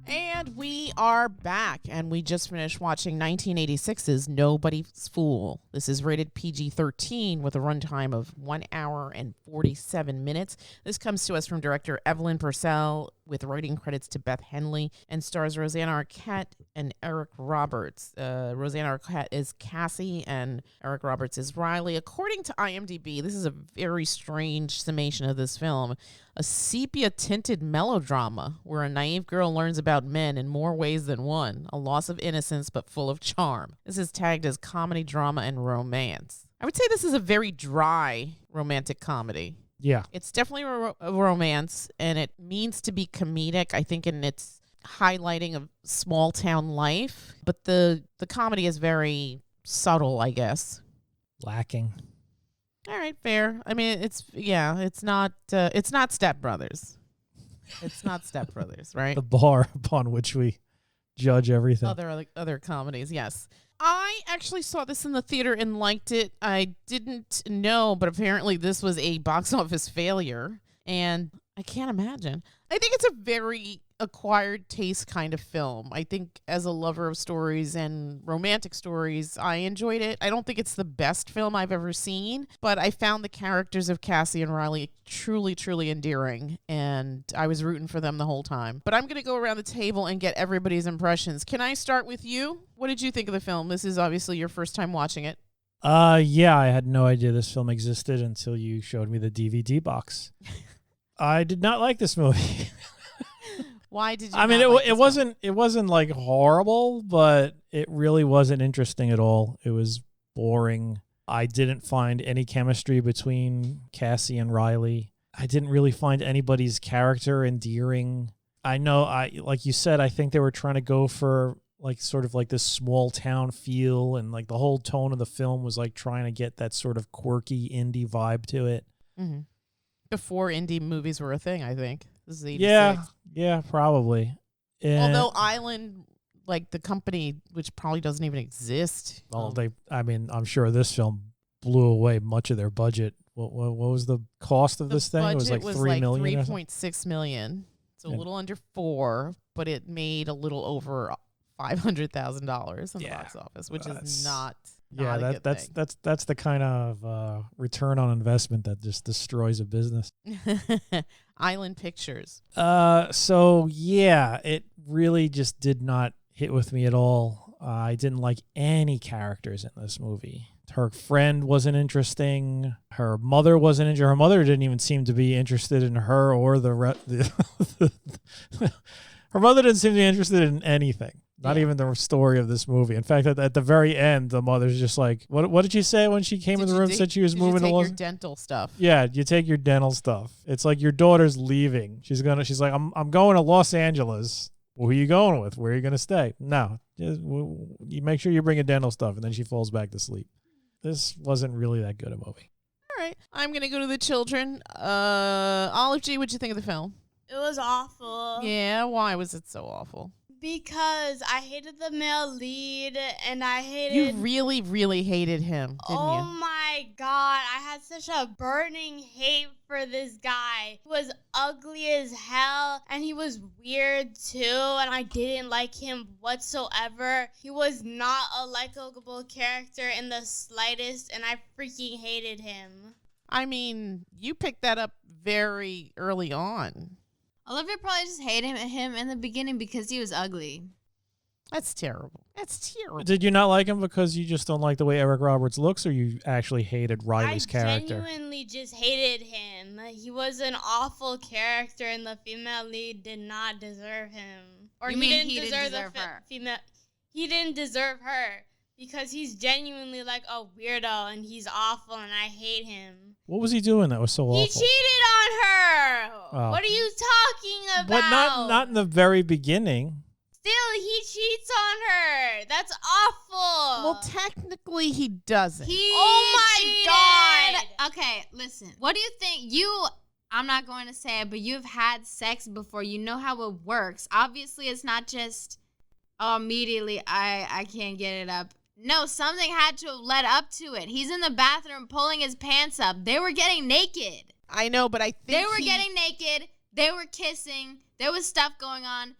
And we are back, and we just finished watching 1986's Nobody's Fool. This is rated PG-13 with a runtime of 1 hour and 47 minutes. This comes to us from director Evelyn Purcell with writing credits to Beth Henley and stars Rosanna Arquette and Eric Roberts. Rosanna Arquette is Cassie and Eric Roberts is Riley. According to IMDb, this is a very strange summation of this film. A sepia-tinted melodrama where a naive girl learns about men in more ways than one. A loss of innocence but full of charm. This is tagged as comedy, drama, and romance. I would say this is a very dry romantic comedy. Yeah. It's definitely a romance, and it means to be comedic, I think, in its highlighting of small town life. But the comedy is very subtle, I guess. Lacking. All right, fair. I mean, it's not Step Brothers. It's not Step Brothers, right? The bar upon which we judge everything. Other comedies, yes. I actually saw this in the theater and liked it. I didn't know, but apparently this was a box office failure, and I can't imagine. I think it's a very acquired taste kind of film. I think as a lover of stories and romantic stories, I enjoyed it. I don't think it's the best film I've ever seen, but I found the characters of Cassie and Riley truly, truly endearing, and I was rooting for them the whole time. But I'm going to go around the table and get everybody's impressions. Can I start with you? What did you think of the film? This is obviously your first time watching it. Yeah, I had no idea this film existed until you showed me the DVD box. I did not like this movie. Why did you? I mean, it wasn't like horrible, but it really wasn't interesting at all. It was boring. I didn't find any chemistry between Cassie and Riley. I didn't really find anybody's character endearing. I know, like you said, I think they were trying to go for like sort of like this small town feel, and like the whole tone of the film was like trying to get that sort of quirky indie vibe to it. Mm-hmm. Before indie movies were a thing, I think. This is 86. Yeah, probably. Although Island, like the company, which probably doesn't even exist. Well, I'm sure this film blew away much of their budget. What was the cost of this thing? It was like $3 million. $3.6 million. It's a little under $4 million, but it made a little over $500,000 in the box office, which is not. That's the kind of return on investment that just destroys a business. Island Pictures. So yeah, it really just did not hit with me at all. I didn't like any characters in this movie. Her friend wasn't interesting. Her mother wasn't interesting. Her mother didn't even seem to be interested in her or her mother didn't seem to be interested in anything. Not even the story of this movie. In fact, at the very end, the mother's just like, "What did she say when she came in the room? Said she was moving to your dental stuff." Yeah, you take your dental stuff. It's like your daughter's leaving. She's like, "I'm going to Los Angeles. Who are you going with? Where are you going to stay?" No, you make sure you bring your dental stuff, and then she falls back to sleep. This wasn't really that good a movie. All right, I'm gonna go to the children. Olive G, what'd you think of the film? It was awful. Yeah, why was it so awful? Because I hated the male lead, and I hated... You really, really hated him, didn't you? Oh my God, I had such a burning hate for this guy. He was ugly as hell, and he was weird too, and I didn't like him whatsoever. He was not a likable character in the slightest, and I freaking hated him. I mean, you picked that up very early on. Olivia probably just hated him in the beginning because he was ugly. That's terrible. Did you not like him because you just don't like the way Eric Roberts looks, or you actually hated Riley's character? I genuinely just hated him. He was an awful character, and the female lead did not deserve him. Or he didn't deserve her. He didn't deserve her. Because he's genuinely like a weirdo, and he's awful, and I hate him. What was he doing that was so awful? He cheated on her! Oh. What are you talking about? But not in the very beginning. Still, he cheats on her. That's awful. Well, technically, he doesn't. Oh my God. Okay, listen. What do you think? I'm not going to say it, but you've had sex before. You know how it works. Obviously, it's not just, immediately, I can't get it up. No, something had to have led up to it. He's in the bathroom pulling his pants up. They were getting naked. I know, but I think they were getting naked. They were kissing. There was stuff going on.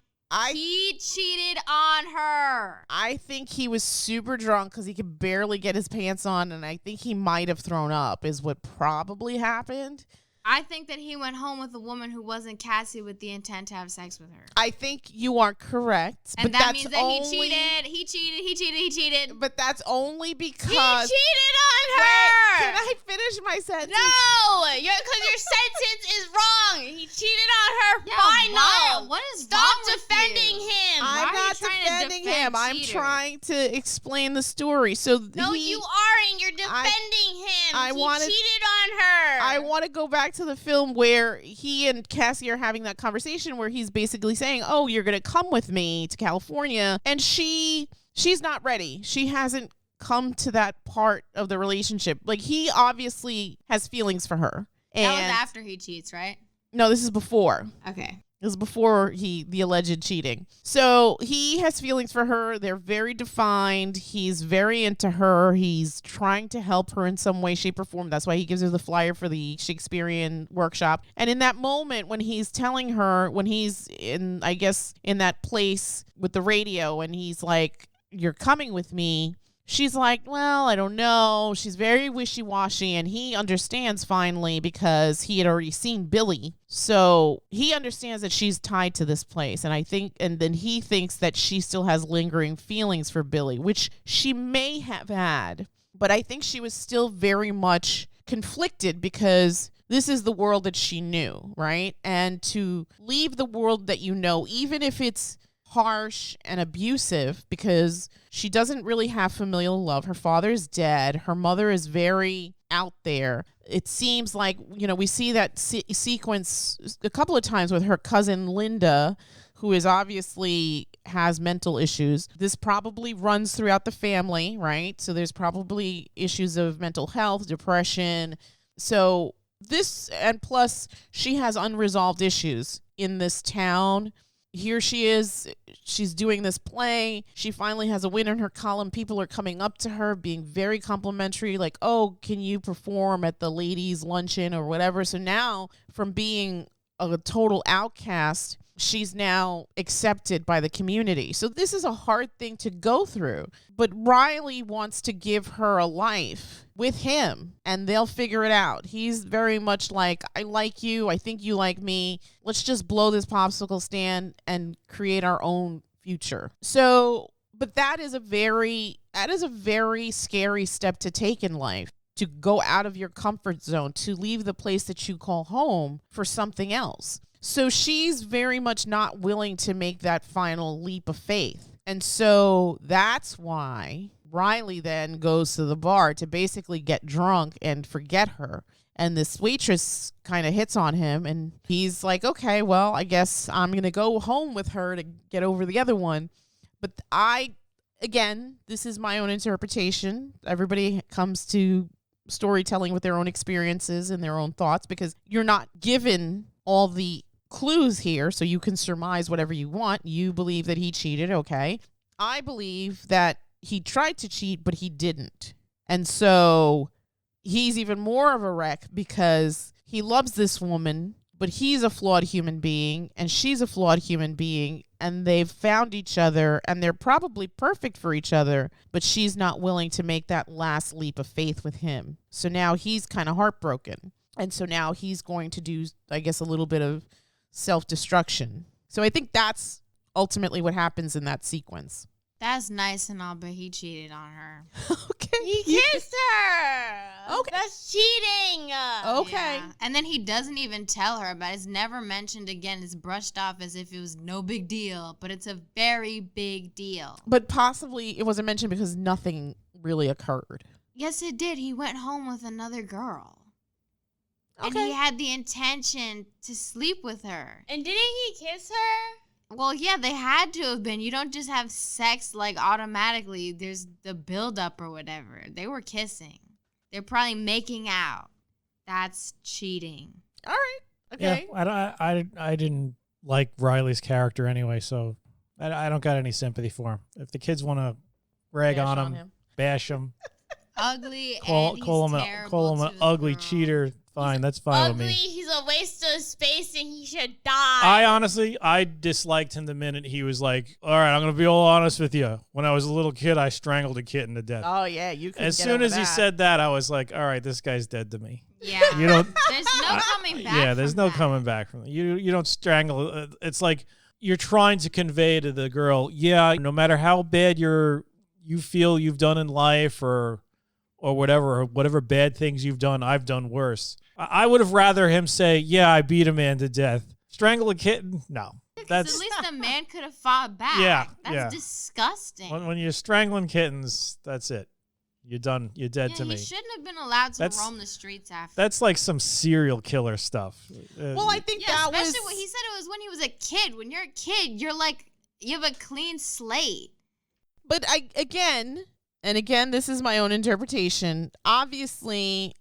He cheated on her. I think he was super drunk because he could barely get his pants on, and I think he might have thrown up is what probably happened. I think that he went home with a woman who wasn't Cassie with the intent to have sex with her. I think you are correct. And but that that's means that only, he cheated. But that's only because... He cheated on Wait, her! can I finish my sentence? No, because your sentence is wrong. He cheated on her. Yeah, Final. why? What is Stop wrong with defending you? him. Why I'm are you not trying to defending defend him. I'm cheaters? trying to explain the story. So No, you aren't. You're defending him. I He wanted- cheated on her. I want to go back to the film where he and Cassie are having that conversation where he's basically saying, "Oh, you're going to come with me to California," and she's not ready. She hasn't come to that part of the relationship. Like, he obviously has feelings for her. And That was after he cheats, right? no, this is before. Okay. This is before the alleged cheating. So he has feelings for her. They're very defined. He's very into her. He's trying to help her in some way, shape, or form. That's why he gives her the flyer for the Shakespearean workshop. And in that moment, when he's telling her, when he's in, I guess, in that place with the radio, and he's like, "You're coming with me," she's like, "Well, I don't know." She's very wishy-washy, and he understands finally because he had already seen Billy. So he understands that she's tied to this place. And then he thinks that she still has lingering feelings for Billy, which she may have had. But I think she was still very much conflicted because this is the world that she knew, right? And to leave the world that you know, even if it's harsh and abusive, because she doesn't really have familial love. Her father's dead. Her mother is very out there. It seems like, we see that sequence a couple of times with her cousin Linda, who is obviously has mental issues. This probably runs throughout the family, right? So there's probably issues of mental health, depression. So this, and plus she has unresolved issues in this town. Here she is, she's doing this play. She finally has a win in her column. People are coming up to her, being very complimentary, like, "Oh, can you perform at the ladies' luncheon or whatever?" So now, from being a total outcast, she's now accepted by the community. So this is a hard thing to go through. But Riley wants to give her a life with him, and they'll figure it out. He's very much like, "I like you. I think you like me. Let's just blow this popsicle stand and create our own future." So, but that is a very scary step to take in life, to go out of your comfort zone, to leave the place that you call home for something else. So she's very much not willing to make that final leap of faith. And so that's why Riley then goes to the bar to basically get drunk and forget her. And this waitress kind of hits on him, and he's like, "Okay, well, I guess I'm going to go home with her to get over the other one." But again, this is my own interpretation. Everybody comes to storytelling with their own experiences and their own thoughts, because you're not given all the clues here, so you can surmise whatever you want. You believe that he cheated, okay. I believe that he tried to cheat, but he didn't. And so he's even more of a wreck because he loves this woman, but he's a flawed human being and she's a flawed human being, and they've found each other and they're probably perfect for each other, but she's not willing to make that last leap of faith with him. So now he's kind of heartbroken. And so now he's going to do, I guess, a little bit of self-destruction. So I think that's ultimately what happens in that sequence. That's nice and all, but he cheated on her. Okay. He kissed her. Okay. That's cheating. Okay. Yeah. And then he doesn't even tell her about it. It's never mentioned again. It's brushed off as if it was no big deal, but it's a very big deal. But possibly it wasn't mentioned because nothing really occurred. Yes, it did. He went home with another girl. And Okay. he had the intention to sleep with her. And didn't he kiss her? Well, yeah, they had to have been. You don't just have sex like automatically. There's the buildup or whatever. They were kissing. They're probably making out. That's cheating. All right. Okay. Yeah, I didn't like Riley's character anyway, so I don't got any sympathy for him. If the kids want to rag Bash on him, bash him, Ugly call and him he's an terrible ugly to the cheater, fine. That's fine with Ugly, me. he's a waste of space, and he should die. I disliked him the minute he was like, all right, I'm going to be all honest with you. When I was a little kid, I strangled a kitten to death. Oh yeah, you. As soon as he said that, I was like, all right, this guy's dead to me. Yeah. You don't. There's no coming back. Yeah, there's from no that. coming back from it. You don't strangle. It's like you're trying to convey to the girl, yeah, no matter how bad you feel you've done in life or whatever bad things you've done, I've done worse. I would have rather him say, yeah, I beat a man to death. Strangle a kitten? No. Because at least the man could have fought back. Yeah, That's yeah. disgusting. When you're strangling kittens, that's it. You're done. You're dead to he me. shouldn't have been allowed to That's- roam the streets after. That's like some serial killer stuff. Well, I think yeah, that was. especially when he said it was when he was a kid. When you're a kid, you're like, you have a clean slate. But again, this is my own interpretation. Obviously,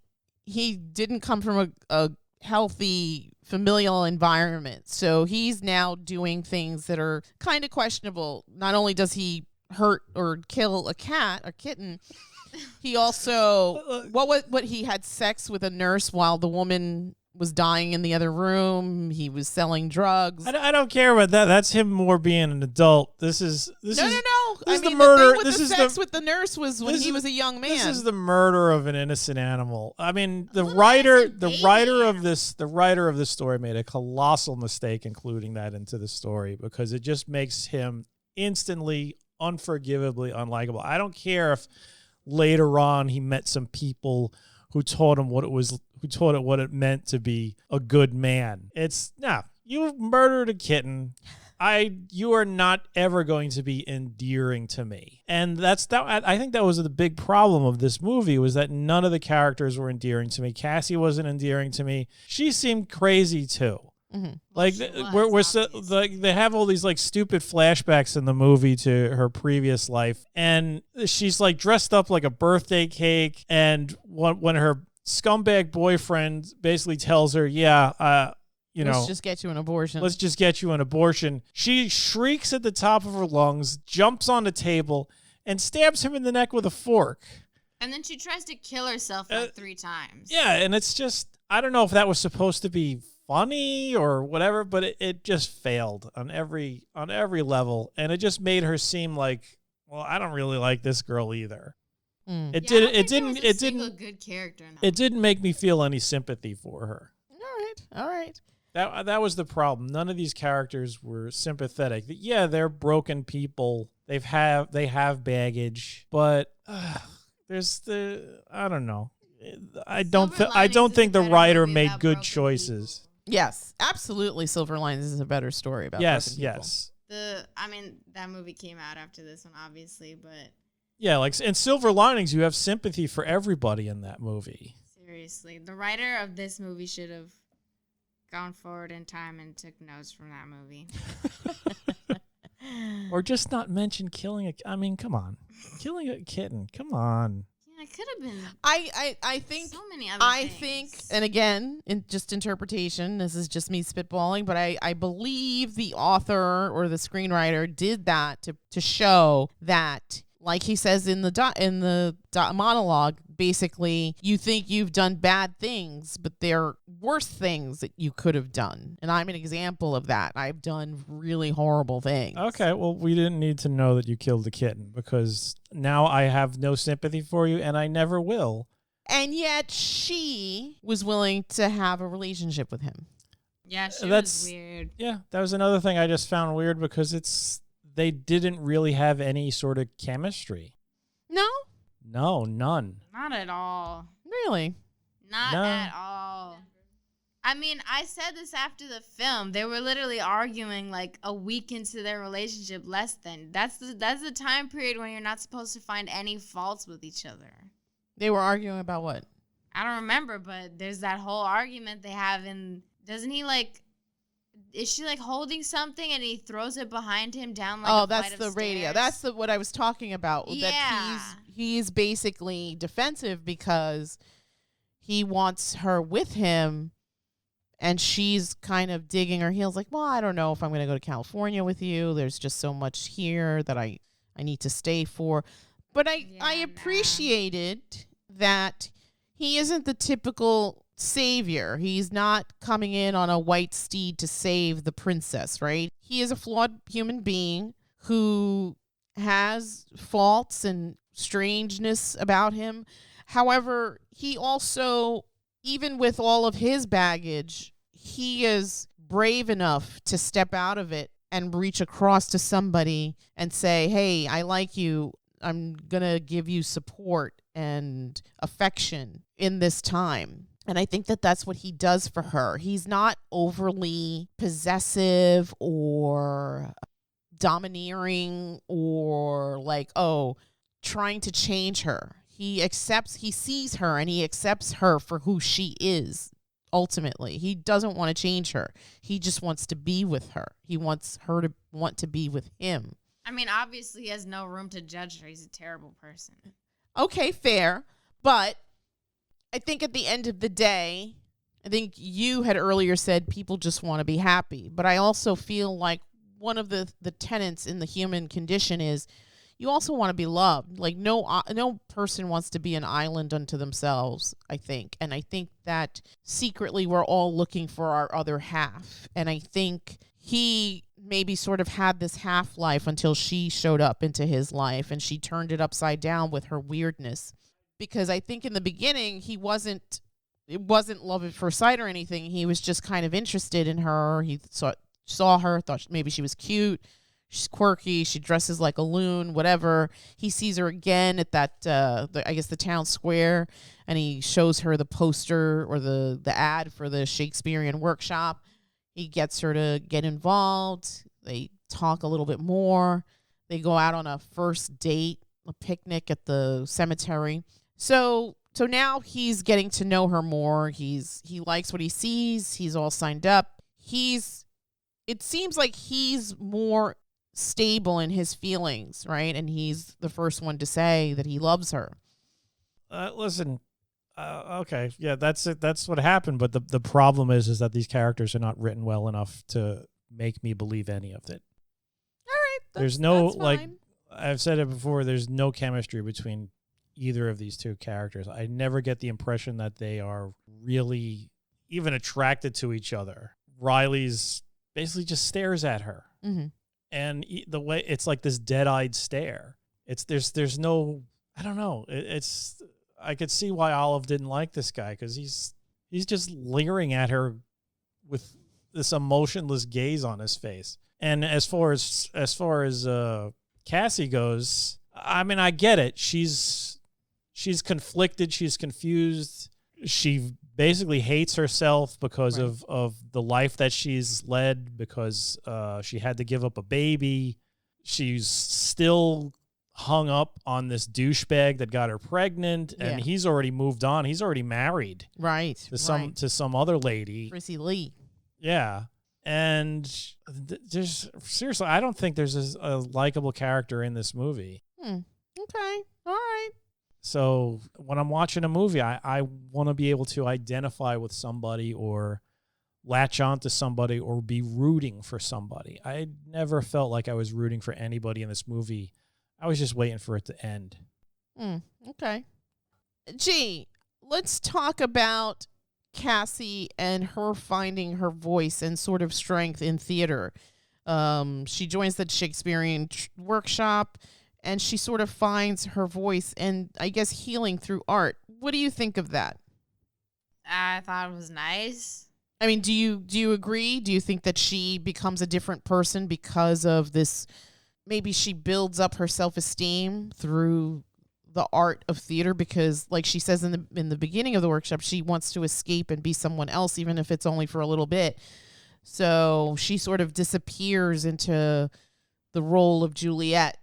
he didn't come from a healthy familial environment. So he's now doing things that are kind of questionable. Not only does he hurt or kill a kitten, he also what he had sex with a nurse while the woman was dying in the other room. He was selling drugs. I don't care about that. That's him more being an adult. No. No. This I is mean, the murder. The thing with This the is sex the with the nurse was when he was a young man. This is the murder of an innocent animal. I mean, the Little writer innocent baby animal. the writer of this story made a colossal mistake including that into the story because it just makes him instantly, unforgivably unlikable. I don't care if later on he met some people who taught him what it meant to be a good man. You murdered a kitten. You are not ever going to be endearing to me. And I think that was the big problem of this movie was that none of the characters were endearing to me. Cassie wasn't endearing to me. She seemed crazy too. Mm-hmm. Like she we're was, so obviously. like they have all these like stupid flashbacks in the movie to her previous life, and she's like dressed up like a birthday cake. And when her scumbag boyfriend basically tells her, Let's just get you an abortion. let's just get you an abortion, she shrieks at the top of her lungs, jumps on the table, and stabs him in the neck with a fork. And then she tries to kill herself like 3 times. Yeah, and it's just I don't know if that was supposed to be funny or whatever, but it just failed on every level, and it just made her seem like, well, I don't really like this girl either. Mm. It Yeah, I don't didn't think there was a single didn't good character in that. it didn't make me feel any sympathy for her. All right. That was the problem. None of these characters were sympathetic. Yeah, they're broken people. They have baggage, but I don't know. I don't Linings think is the a better writer movie made about good broken choices. Yes, absolutely. Silver Linings is a better story about Yes, broken people. yes. That movie came out after this one, obviously, but Yeah, like in Silver Linings, you have sympathy for everybody in that movie. seriously, the writer of this movie should have gone forward in time and took notes from that movie. Or just not mention killing I mean, come on. Killing a kitten. Come on. Yeah, it could have been I think so many other I things. think, and again, in just interpretation, this is just me spitballing, but I believe the author or the screenwriter did that to show that, like he says in the monologue, basically, you think you've done bad things, but they're worse things that you could have done. And I'm an example of that. I've done really horrible things. Okay, well, we didn't need to know that you killed the kitten because now I have no sympathy for you and I never will. And yet she was willing to have a relationship with him. Yeah, she That's- was weird. Yeah, that was another thing I just found weird because they didn't really have any sort of chemistry. No? No, none. Not at all. Really? Not No. at all. I mean, I said this after the film. They were literally arguing like a week into their relationship, less than. That's the time period when you're not supposed to find any faults with each other. They were arguing about what? I don't remember, but there's that whole argument they have in. Doesn't he like? Is she like holding something and he throws it behind him down like? Oh, a that's flight the of radio. stairs? That's what I was talking about. Yeah. That he's basically defensive because he wants her with him, and she's kind of digging her heels like, well, I don't know if I'm going to go to California with you. There's just so much here that I need to stay for. But I Yeah, nah. appreciated that he isn't the typical savior. He's not coming in on a white steed to save the princess, right? He is a flawed human being who has faults and strangeness about him. However, he also, even with all of his baggage, he is brave enough to step out of it and reach across to somebody and say, hey, I like you. I'm going to give you support and affection in this time. And I think that that's what he does for her. He's not overly possessive or domineering or like, oh, trying to change her. He sees her and he accepts her for who she is. Ultimately, he doesn't want to change her. He just wants to be with her. He wants her to want to be with him. I mean, obviously, he has no room to judge her. He's a terrible person. Okay, fair. But I think at the end of the day, I think you had earlier said people just want to be happy. But I also feel like one of the tenets in the human condition is you also want to be loved. Like no person wants to be an island unto themselves, I think. And I think that secretly we're all looking for our other half. And I think he maybe sort of had this half-life until she showed up into his life and she turned it upside down with her weirdness. Because I think in the beginning it wasn't love at first sight or anything. He was just kind of interested in her. He saw her, thought maybe she was cute. She's quirky. She dresses like a loon, whatever. He sees her again at that, I guess, the town square, and he shows her the poster or the ad for the Shakespearean workshop. He gets her to get involved. They talk a little bit more. They go out on a first date, a picnic at the cemetery. So now he's getting to know her more. He likes what he sees. He's all signed up. It seems like he's more stable in his feelings, right? And he's the first one to say that he loves her. Listen, okay, yeah, that's it. That's what happened. But the problem is that these characters are not written well enough to make me believe any of it. All right, There's no, that's like, fine. I've said it before, there's no chemistry between either of these two characters. I never get the impression that they are really even attracted to each other. Riley's basically just stares at her. Mm-hmm. And the way it's like this dead-eyed stare. There's no, I don't know. I could see why Olive didn't like this guy, because he's just leering at her with this emotionless gaze on his face. And as far as Cassie goes, I mean, I get it. She's conflicted. She's confused. She basically hates herself because Right. of the life that she's led, because she had to give up a baby. She's still hung up on this douchebag that got her pregnant, and Yeah. he's already moved on. He's already married Right. to some other lady. Chrissy Lee. Yeah. And there's seriously, I don't think there's a likable character in this movie. Okay. All right. So when I'm watching a movie, I want to be able to identify with somebody or latch on to somebody or be rooting for somebody. I never felt like I was rooting for anybody in this movie. I was just waiting for it to end. Okay. Gee, let's talk about Cassie and her finding her voice and sort of strength in theater. She joins the Shakespearean workshop, and she sort of finds her voice and, I guess, healing through art. What do you think of that? I thought it was nice. I mean, do you agree? Do you think that she becomes a different person because of this? Maybe she builds up her self-esteem through the art of theater, because, like she says in the beginning of the workshop, she wants to escape and be someone else, even if it's only for a little bit. So she sort of disappears into the role of Juliet.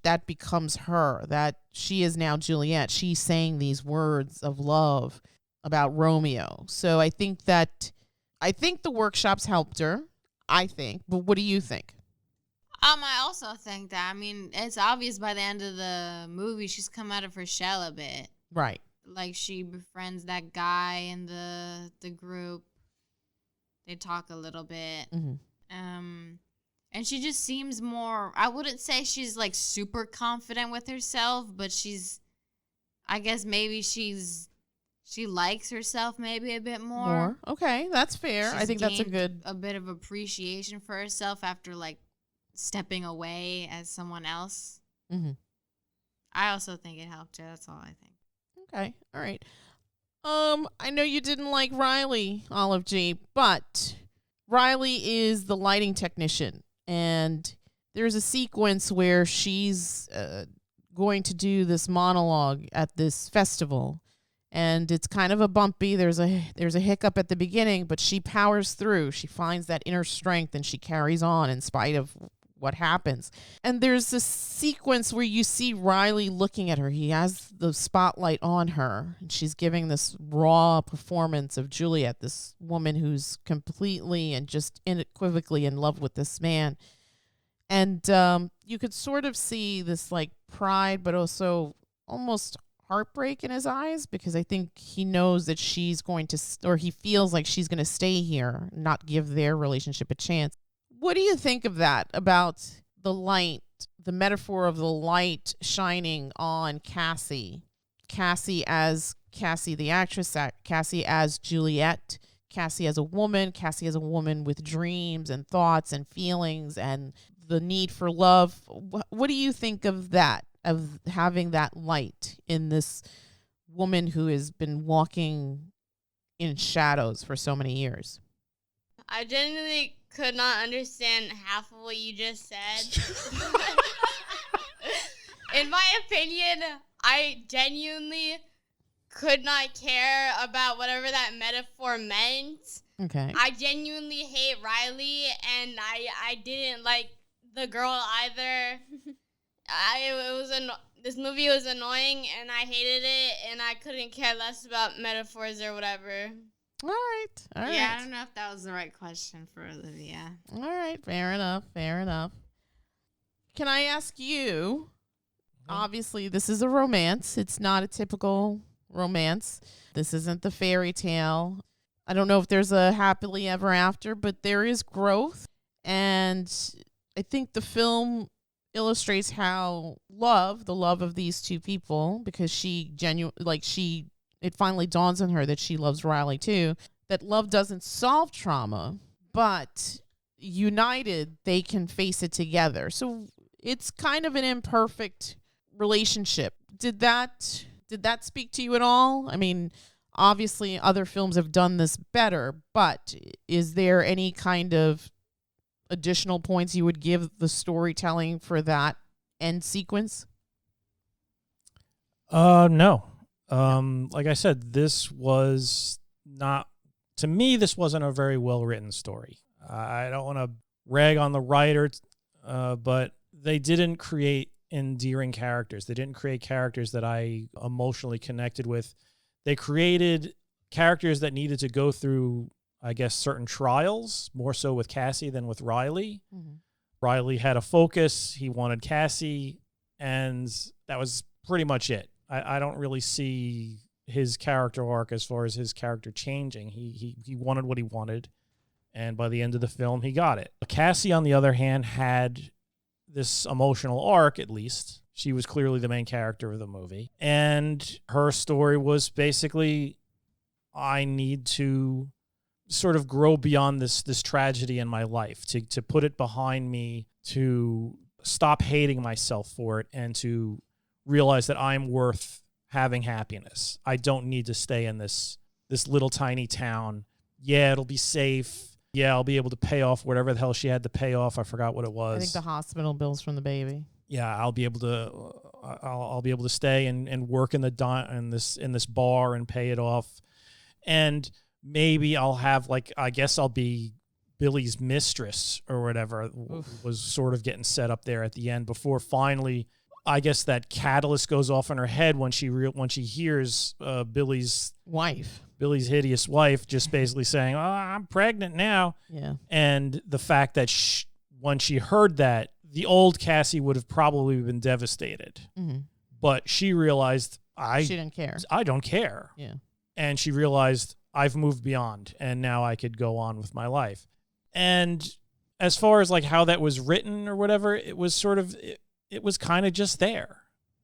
That becomes her. That she is now Juliet. She's saying these words of love about Romeo. So I think the workshops helped her. I think, but what do you think? I also think that. I mean, it's obvious by the end of the movie she's come out of her shell a bit. Right. Like, she befriends that guy in the group. They talk a little bit. Mm-hmm. And she just seems more, I wouldn't say she's like super confident with herself, but I guess maybe she's she likes herself maybe a bit more. More. Okay, that's fair. I She's think that's a gained good. a bit of appreciation for herself after like stepping away as someone else. Mhm. I also think it helped her. That's all I think. Okay, all right. I know you didn't like Riley, Olive G, but Riley is the lighting technician, and there's a sequence where she's going to do this monologue at this festival, and it's kind of a bumpy. There's a hiccup at the beginning, but she powers through. She finds that inner strength, and she carries on in spite of what happens. And there's this sequence where you see Riley looking at her. He has the spotlight on her, and she's giving this raw performance of Juliet, this woman who's completely and just unequivocally in love with this man. And you could sort of see this like pride, but also almost heartbreak in his eyes, because I think he knows that she's going to, or he feels like she's going to stay here, not give their relationship a chance. What do you think of that, about the light, the metaphor of the light shining on Cassie? Cassie as Cassie the actress, Cassie as Juliet, Cassie as a woman with dreams and thoughts and feelings and the need for love. What do you think of that, of having that light in this woman who has been walking in shadows for so many years? I genuinely could not understand half of what you just said. In my opinion, I genuinely could not care about whatever that metaphor meant. Okay. I genuinely hate Riley, and I didn't like the girl either. This movie was annoying, and I hated it, and I couldn't care less about metaphors or whatever. All right. Yeah, I don't know if that was the right question for Olivia. All right. Fair enough. Can I ask you? Obviously, this is a romance. It's not a typical romance. This isn't the fairy tale. I don't know if there's a happily ever after, but there is growth. And I think the film illustrates how the love of these two people, because it finally dawns on her that she loves Riley too, that love doesn't solve trauma, but united, they can face it together. So it's kind of an imperfect relationship. Did that speak to you at all? I mean, obviously other films have done this better, but is there any kind of additional points you would give the storytelling for that end sequence? No. Like I said, this was not, to me, this wasn't a very well-written story. I don't want to rag on the writer, but they didn't create endearing characters. They didn't create characters that I emotionally connected with. They created characters that needed to go through, I guess, certain trials, more so with Cassie than with Riley. Mm-hmm. Riley had a focus. He wanted Cassie, and that was pretty much it. I don't really see his character arc as far as his character changing. He wanted what he wanted, and by the end of the film, he got it. Cassie, on the other hand, had this emotional arc, at least. She was clearly the main character of the movie, and her story was basically, I need to sort of grow beyond this tragedy in my life, to put it behind me, to stop hating myself for it, and to realize that I'm worth having happiness. I don't need to stay in this little tiny town. Yeah, it'll be safe. Yeah, I'll be able to pay off whatever the hell she had to pay off. I forgot what it was. I think the hospital bills from the baby. Yeah, I'll be able to stay and work in this bar and pay it off. And maybe I'll have, like, I guess I'll be Billy's mistress or whatever. Was sort of getting set up there at the end, before finally, I guess, that catalyst goes off in her head when she hears Billy's hideous wife just basically saying, "Oh, I'm pregnant now." Yeah. And the fact that when she heard that, the old Cassie would have probably been devastated. Mm-hmm. But she realized she didn't care. I don't care. Yeah. And she realized, I've moved beyond, and now I could go on with my life. And as far as like how that was written or whatever, it was sort of, it was kind of just there.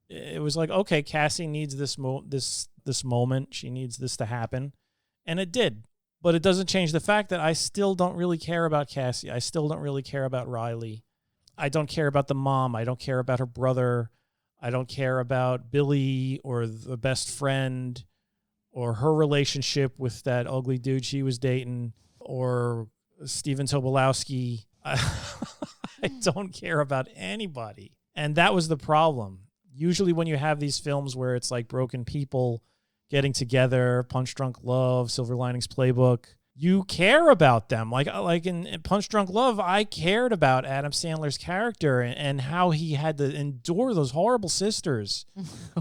It was like, okay, Cassie needs this this moment. She needs this to happen. And it did. But it doesn't change the fact that I still don't really care about Cassie. I still don't really care about Riley. I don't care about the mom. I don't care about her brother. I don't care about Billy or the best friend or her relationship with that ugly dude she was dating or Steven Tobolowsky. I don't care about anybody. And that was the problem. Usually when you have these films where it's like broken people getting together, Punch Drunk Love, Silver Linings Playbook, you care about them. Like in Punch Drunk Love, I cared about Adam Sandler's character and how he had to endure those horrible sisters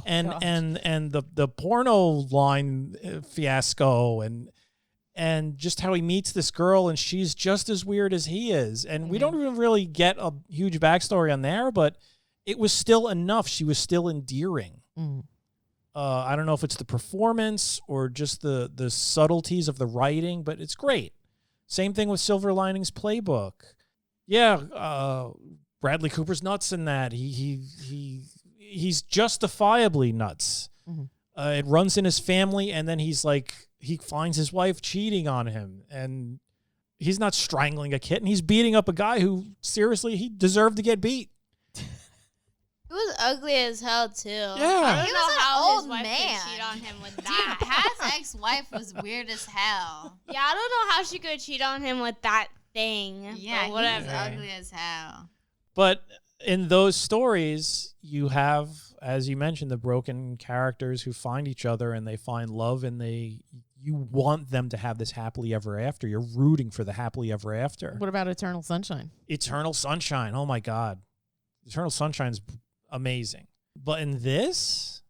and the porno line fiasco and just how he meets this girl and she's just as weird as he is. And we don't even really get a huge backstory on there, but it was still enough. She was still endearing. I don't know if it's the performance or just the subtleties of the writing, but it's great. Same thing with Silver Linings Playbook. Yeah, Bradley Cooper's nuts in that. He's justifiably nuts. It runs in his family, and then he finds his wife cheating on him, and he's not strangling a kitten. He's beating up a guy who, seriously, he deserved to get beat. He was ugly as hell too. Yeah. I don't He know was an how old his wife man. could cheat on him with Dude, that. Pat's ex-wife was weird as hell. Yeah, I don't know how she could cheat on him with that thing. Yeah, but he whatever. was ugly as hell. But in those stories, you have, as you mentioned, the broken characters who find each other and they find love and you want them to have this happily ever after. You're rooting for the happily ever after. What about Eternal Sunshine? Eternal Sunshine. Oh my God. Eternal Sunshine's amazing. But in this,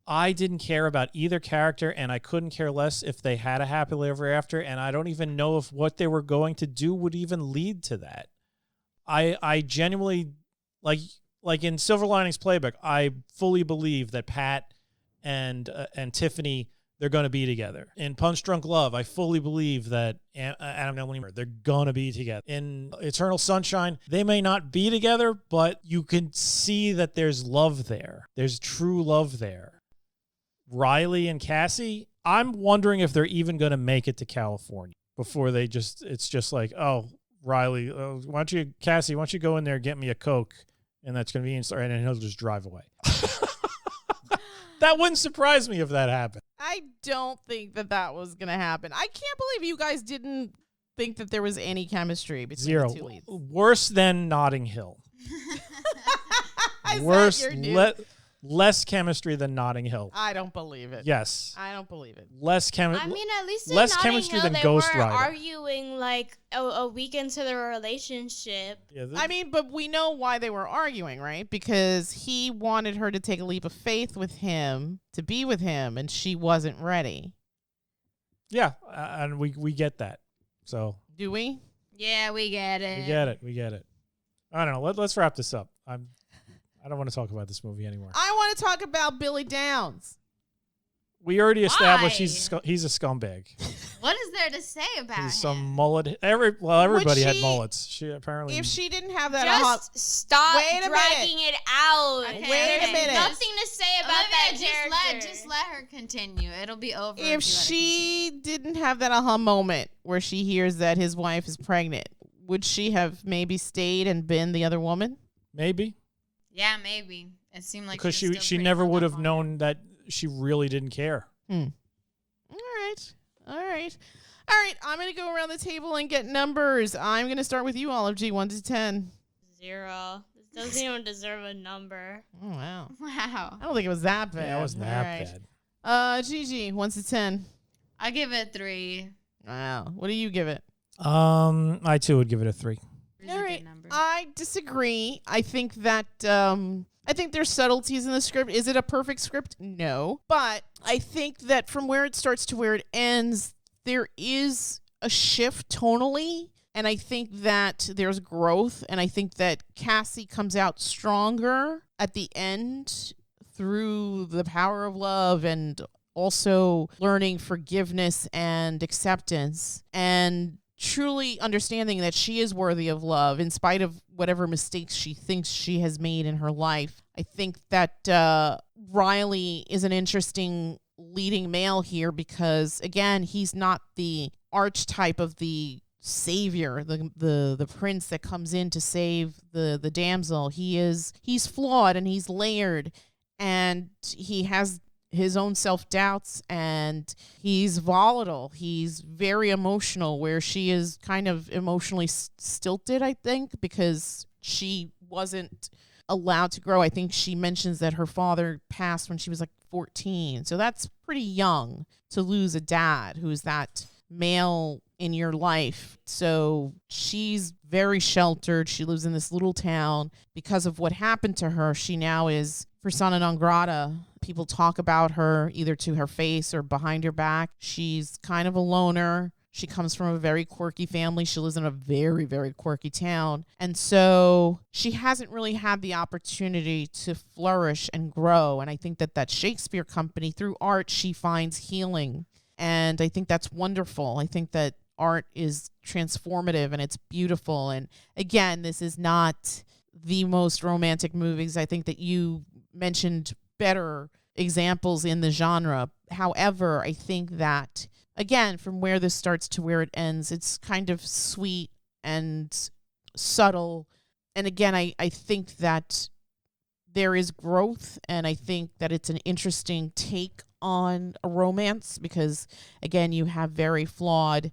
I didn't care about either character, and I couldn't care less if they had a happily ever after, and I don't even know if what they were going to do would even lead to that. I genuinely, like in Silver Linings Playbook, I fully believe that Pat and Tiffany, they're going to be together. In Punch Drunk Love, I fully believe that Adam and Lee, they're going to be together. In Eternal Sunshine, they may not be together, but you can see that there's love there. There's true love there. Riley and Cassie, I'm wondering if they're even going to make it to California before it's just like, oh, Riley, Cassie, why don't you go in there and get me a Coke? And that's convenience store, and then he'll just drive away. That wouldn't surprise me if that happened. I don't think that was going to happen. I can't believe you guys didn't think that there was any chemistry between Zero. the two leads. Worse than Notting Hill. Is Worse, that your new- less chemistry than Notting Hill. I don't believe it. Yes. I don't believe it. Less chemistry. I mean, at least in less Notting chemistry Hill, than they Ghost were Rider. arguing like a week into their relationship. Yeah, I mean, but we know why they were arguing, right? Because he wanted her to take a leap of faith with him, to be with him, and she wasn't ready. yeah, and we get that. So Do we? Yeah, we get it. we get it. I don't know. Let's wrap this up. I don't want to talk about this movie anymore. I want to talk about Billy Downs. We already established Why? he's a scumbag. What is there to say about He's him? some mullet. Everybody had she- mullets. She apparently. If she didn't have that, Just stop Wait a dragging it out. Okay, Wait a There's minute. nothing to say about that Olivia, character. just let her continue. It'll be over. if she didn't have that aha moment where she hears that his wife is pregnant, would she have maybe stayed and been the other woman? maybe Yeah, maybe. It seemed like because she was still she pretty never hung would up have on known that she really didn't care. All right. I'm gonna go around the table and get numbers. I'm gonna start with you, Olive G. 1 to 10. 0. This doesn't even deserve a number. Oh wow. it. Wow. I don't think it was that bad. Yeah, it wasn't All that right. bad. Gigi, 1 to 10. I give it 3. Wow. What do you give it? I too would give it a 3. Three's All a right. good number. I disagree. I think that I think there's subtleties in the script. Is it a perfect script? No. But I think that from where it starts to where it ends, there is a shift tonally. And I think that there's growth. And I think that Cassie comes out stronger at the end through the power of love and also learning forgiveness and acceptance and truly understanding that she is worthy of love in spite of whatever mistakes she thinks she has made in her life. I think that Riley is an interesting leading male here because, again, he's not the archetype of the savior, the prince that comes in to save the damsel. He's flawed and he's layered, and he has his own self-doubts, and he's volatile. He's very emotional, where she is kind of emotionally stilted, I think, because she wasn't allowed to grow. I think she mentions that her father passed when she was like 14. So that's pretty young to lose a dad who's that male in your life. So she's very sheltered. She lives in this little town. Because of what happened to her, she now is persona non grata. People talk about her either to her face or behind her back. She's kind of a loner. She comes from a very quirky family. She lives in a very, very quirky town. And so she hasn't really had the opportunity to flourish and grow. And I think that Shakespeare Company, through art, she finds healing. And I think that's wonderful. I think that art is transformative and it's beautiful. And again, this is not the most romantic movies. I think that you mentioned better examples in the genre. However, I think that, again, from where this starts to where it ends, it's kind of sweet and subtle. And again, I think that there is growth, and I think that it's an interesting take on a romance because, again, you have very flawed,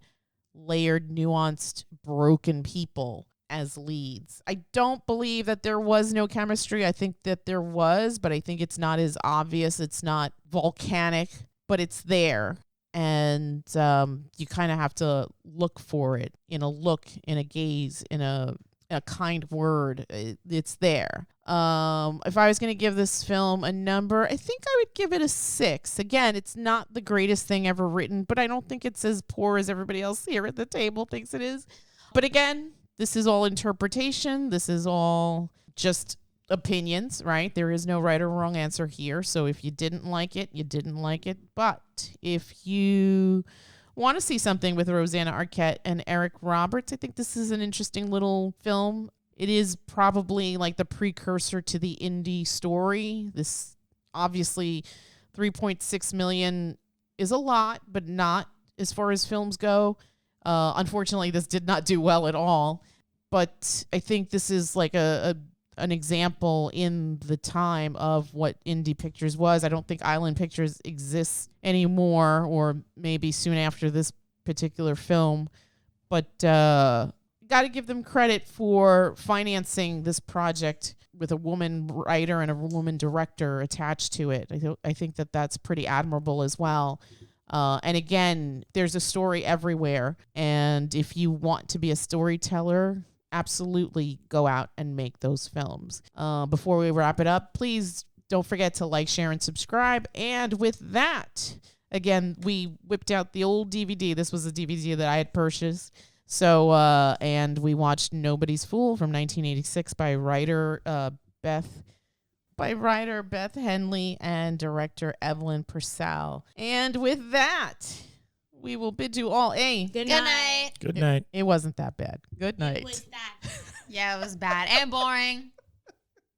layered, nuanced, broken people as leads. I don't believe that there was no chemistry. I think that there was, but I think it's not as obvious. It's not volcanic, but it's there. And you kind of have to look for it in a look, in a gaze, in a kind word. It's there. If I was going to give this film a number, I think I would give it a 6. Again, it's not the greatest thing ever written, but I don't think it's as poor as everybody else here at the table thinks it is. But again, this is all interpretation. This is all just opinions, right? There is no right or wrong answer here. So if you didn't like it, you didn't like it. But if you want to see something with Rosanna Arquette and Eric Roberts, I think this is an interesting little film. It is probably like the precursor to the indie story. This obviously 3.6 million is a lot, but not as far as films go. Unfortunately, this did not do well at all. But I think this is like an example in the time of what indie pictures was. I don't think Island Pictures exists anymore, or maybe soon after this particular film. But got to give them credit for financing this project with a woman writer and a woman director attached to it. I think that that's pretty admirable as well. And again, there's a story everywhere. And if you want to be a storyteller, absolutely go out and make those films. Before we wrap it up, please don't forget to like, share, and subscribe. And with that, again, we whipped out the old DVD. This was a DVD that I had purchased. So, and we watched Nobody's Fool from 1986 by writer Beth Henley and director Evelyn Purcell. And with that, we will bid you all a Good night. Good night. It wasn't that bad. Good night. It was that. Yeah, it was bad and boring.